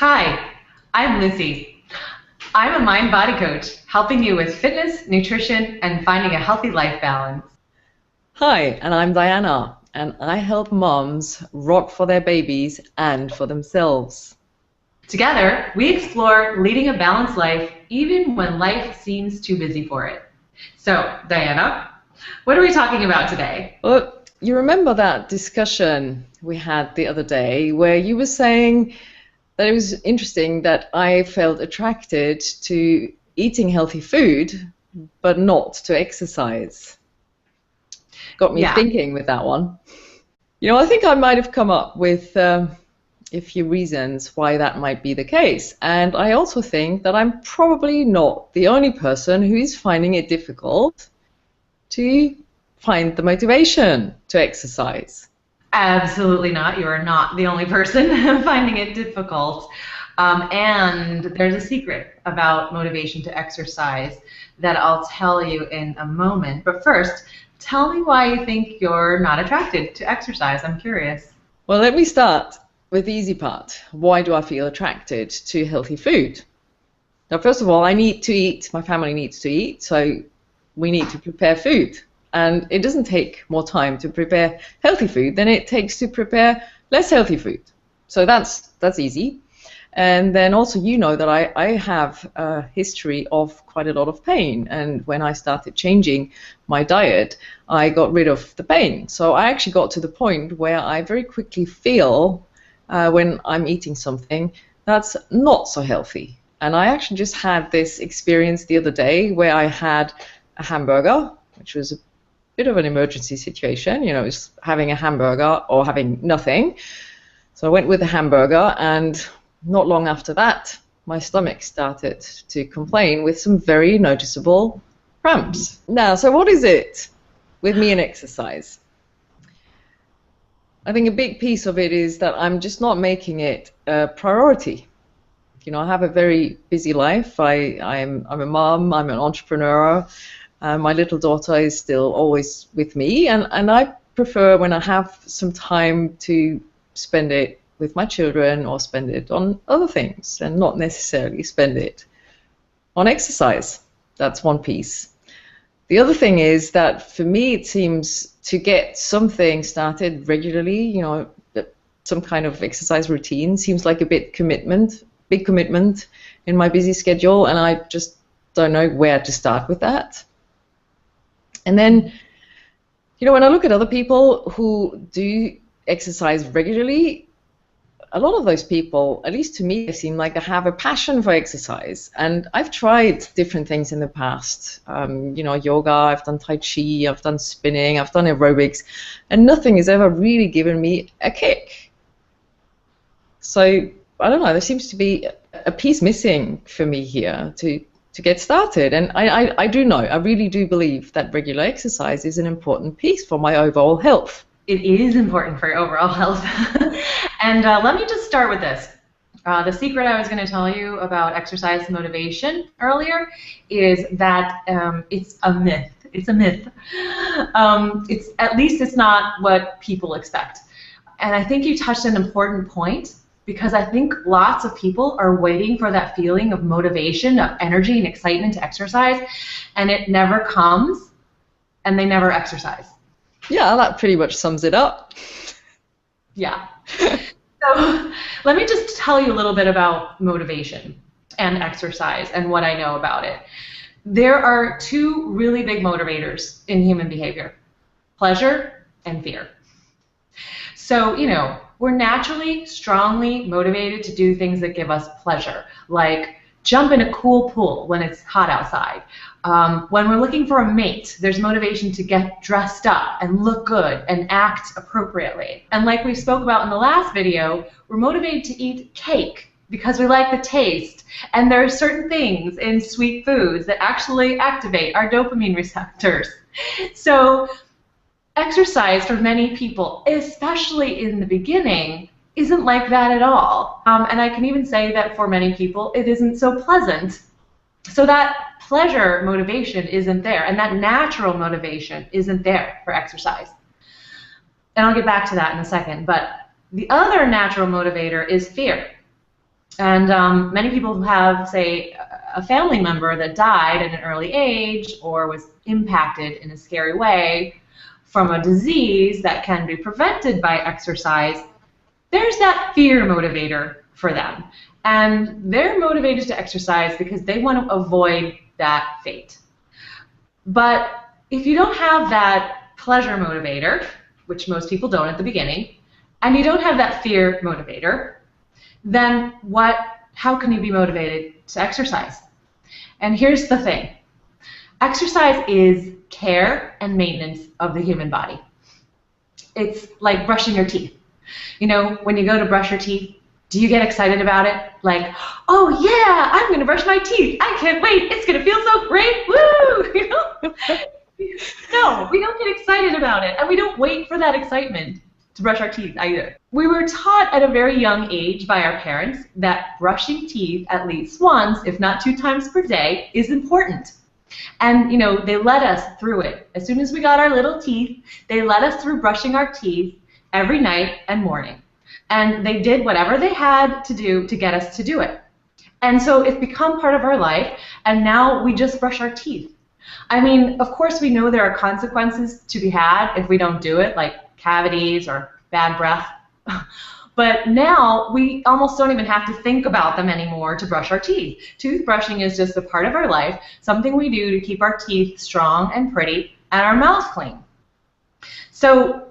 Hi, I'm Luci. I'm a mind-body coach, helping you with fitness, nutrition, and finding a healthy life balance. Hi, and I'm Diana, and I help moms rock for their babies and for themselves. Together, we explore leading a balanced life even when life seems too busy for it. So, Diana, what are we talking about today? Well, you remember that discussion we had the other day where you were saying that it was interesting that I felt attracted to eating healthy food, but not to exercise. Got me Yeah, thinking with that one. I think I might have come up with a few reasons why that might be the case. And I also think that I'm probably not the only person who is finding it difficult to find the motivation to exercise. absolutely not. You are not the only person finding it difficult. And there's a secret about motivation to exercise that I'll tell you in a moment. But first, tell me why you think you're not attracted to exercise. I'm curious. Well, let me start with the easy part. Why do I feel attracted to healthy food? Now, first of all, I need to eat, my family needs to eat, so we need to prepare food. And it doesn't take more time to prepare healthy food than it takes to prepare less healthy food. So that's easy. And then also, that I have a history of quite a lot of pain. And when I started changing my diet, I got rid of the pain. So I actually got to the point where I very quickly feel when I'm eating something that's not so healthy. And I actually just had this experience the other day where I had a hamburger, which was a bit of an emergency situation. It was having a hamburger or having nothing. So I went with the hamburger, and not long after that, my stomach started to complain with some very noticeable cramps. Now, so what is it with me and exercise? I think a big piece of it is that I'm just not making it a priority. I have a very busy life. I'm a mom, I'm an entrepreneur. My little daughter is still always with me, and I prefer when I have some time to spend it with my children or spend it on other things and not necessarily spend it on exercise. That's one piece. The other thing is that for me it seems to get something started regularly, some kind of exercise routine seems like a big commitment in my busy schedule, and I just don't know where to start with that. And then, when I look at other people who do exercise regularly, a lot of those people, at least to me, they seem like they have a passion for exercise. And I've tried different things in the past. Yoga, I've done Tai Chi, I've done spinning, I've done aerobics, and nothing has ever really given me a kick. So, I don't know, there seems to be a piece missing for me here to get started. And I do know, I really do believe that regular exercise is an important piece for my overall health. It is important for your overall health. And let me just start with this. The secret I was going to tell you about exercise motivation earlier is that it's a myth. It's a myth. At least it's not what people expect. And I think you touched an important point, because I think lots of people are waiting for that feeling of motivation, of energy and excitement to exercise, and it never comes, and they never exercise. Yeah, that pretty much sums it up. Yeah. So let me just tell you a little bit about motivation and exercise and what I know about it. There are two really big motivators in human behavior: pleasure and fear. So, we're naturally strongly motivated to do things that give us pleasure, like jump in a cool pool when it's hot outside. When we're looking for a mate, there's motivation to get dressed up and look good and act appropriately. And like we spoke about in the last video, we're motivated to eat cake because we like the taste. And there are certain things in sweet foods that actually activate our dopamine receptors. So exercise for many people, especially in the beginning, isn't like that at all. And I can even say that for many people, it isn't so pleasant. So that pleasure motivation isn't there, and that natural motivation isn't there for exercise. And I'll get back to that in a second. But the other natural motivator is fear. And many people have, say, a family member that died at an early age or was impacted in a scary way from a disease that can be prevented by exercise. There's that fear motivator for them. And they're motivated to exercise because they want to avoid that fate. But if you don't have that pleasure motivator, which most people don't at the beginning, and you don't have that fear motivator, then how can you be motivated to exercise? And here's the thing. Exercise is care and maintenance of the human body. It's like brushing your teeth. You know, when you go to brush your teeth, do you get excited about it? Like, oh yeah, I'm going to brush my teeth. I can't wait. It's going to feel so great. Woo! You know? No, we don't get excited about it. And we don't wait for that excitement to brush our teeth either. We were taught at a very young age by our parents that brushing teeth at least once, if not 2 times per day, is important. And, you know, they led us through it. As soon as we got our little teeth, they led us through brushing our teeth every night and morning. And they did whatever they had to do to get us to do it. And so it's become part of our life, and now we just brush our teeth. I mean, of course we know there are consequences to be had if we don't do it, like cavities or bad breath. But now we almost don't even have to think about them anymore to brush our teeth. Toothbrushing is just a part of our life, something we do to keep our teeth strong and pretty and our mouth clean. So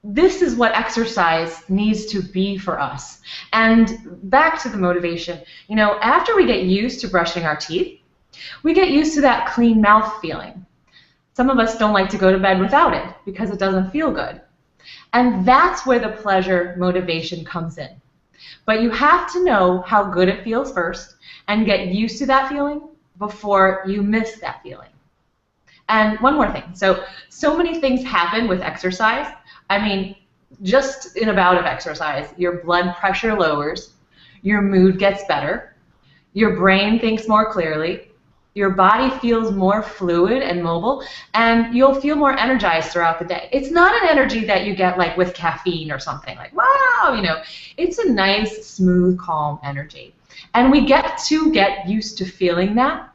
this is what exercise needs to be for us. And back to the motivation, you know, after we get used to brushing our teeth, we get used to that clean mouth feeling. Some of us don't like to go to bed without it because it doesn't feel good. And that's where the pleasure motivation comes in. But you have to know how good it feels first and get used to that feeling before you miss that feeling. And one more thing. So many things happen with exercise. I mean, just in a bout of exercise, your blood pressure lowers, your mood gets better, your brain thinks more clearly, your body feels more fluid and mobile, and you'll feel more energized throughout the day. It's not an energy that you get like with caffeine or something like, wow, you know, it's a nice, smooth, calm energy. And we get to get used to feeling that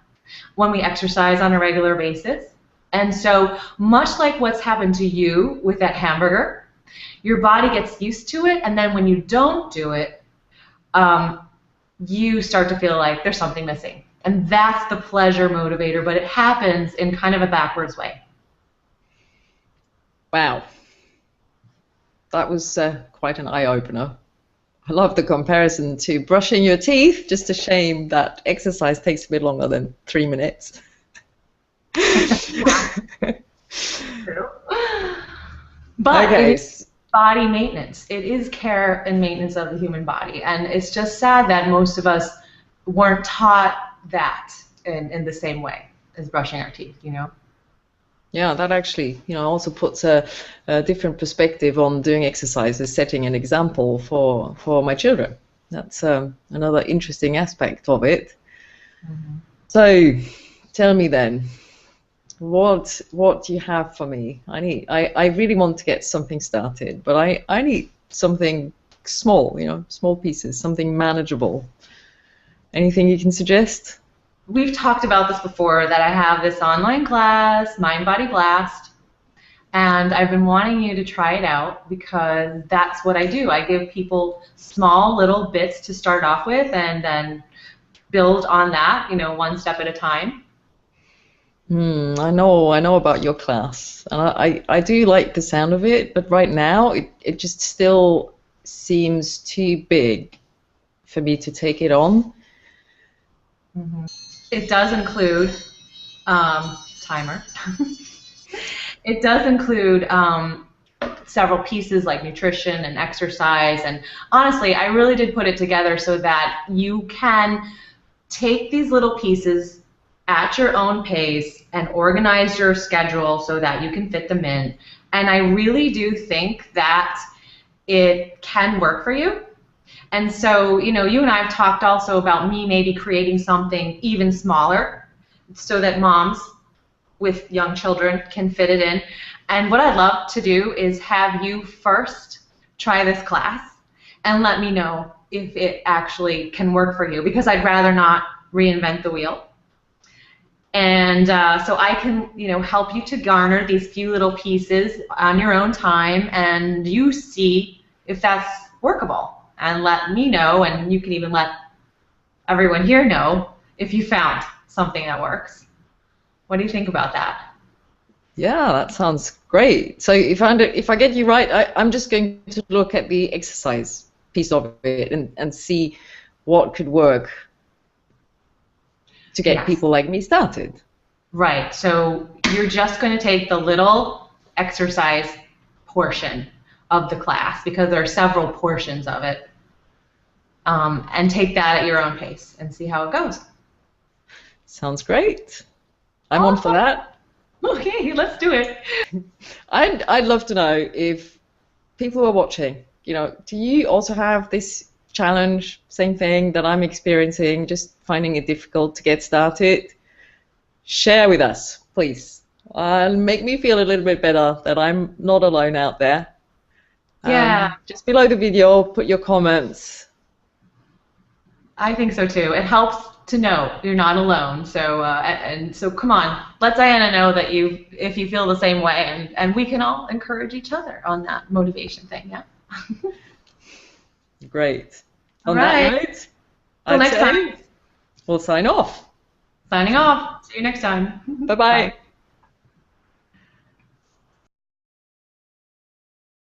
when we exercise on a regular basis. And so much like what's happened to you with that hamburger, your body gets used to it, and then when you don't do it, you start to feel like there's something missing. And that's the pleasure motivator, but it happens in kind of a backwards way. Wow. That was quite an eye-opener. I love the comparison to brushing your teeth. Just a shame that exercise takes a bit longer than 3 minutes. True. But okay. It's body maintenance. It is care and maintenance of the human body. And it's just sad that most of us weren't taught that in the same way as brushing our teeth, you know? Yeah, that actually, you know, also puts a different perspective on doing exercises, setting an example for my children. That's another interesting aspect of it. Mm-hmm. So, tell me then, what do you have for me? I really want to get something started, but I need something small, you know, small pieces, something manageable. Anything you can suggest? We've talked about this before, that I have this online class, Mind Body Blast, and I've been wanting you to try it out because that's what I do. I give people small little bits to start off with and then build on that, you know, one step at a time. I know about your class, and I do like the sound of it, but right now it just still seems too big for me to take it on. Mm-hmm. It does include timer. It does include several pieces like nutrition and exercise, and honestly, I really did put it together so that you can take these little pieces at your own pace and organize your schedule so that you can fit them in. And I really do think that it can work for you. And so, you know, you and I have talked also about me maybe creating something even smaller so that moms with young children can fit it in. And what I'd love to do is have you first try this class and let me know if it actually can work for you, because I'd rather not reinvent the wheel. And so I can, help you to garner these few little pieces on your own time, and you see if that's workable, and let me know, and you can even let everyone here know if you found something that works. What do you think about that? Yeah, that sounds great. So if I get you right, I'm just going to look at the exercise piece of it and see what could work to get Yes. people like me started. Right. So you're just going to take the little exercise portion of the class, because there are several portions of it, and take that at your own pace and see how it goes. Sounds great. I'm on for Awesome. that. Okay, let's do it. I'd love to know if people who are watching, do you also have this challenge, same thing that I'm experiencing, just finding it difficult to get started? Share with us, please. Make me feel a little bit better that I'm not alone out there. Yeah, Just below the video, put your comments. I think so too. It helps to know you're not alone. So and so come on, let Diana know that if you feel the same way, and we can all encourage each other on that motivation thing. Yeah. Great. All On that right. note, Till I'd next time. say we'll sign off. Signing off. See you next time. Bye Bye. bye.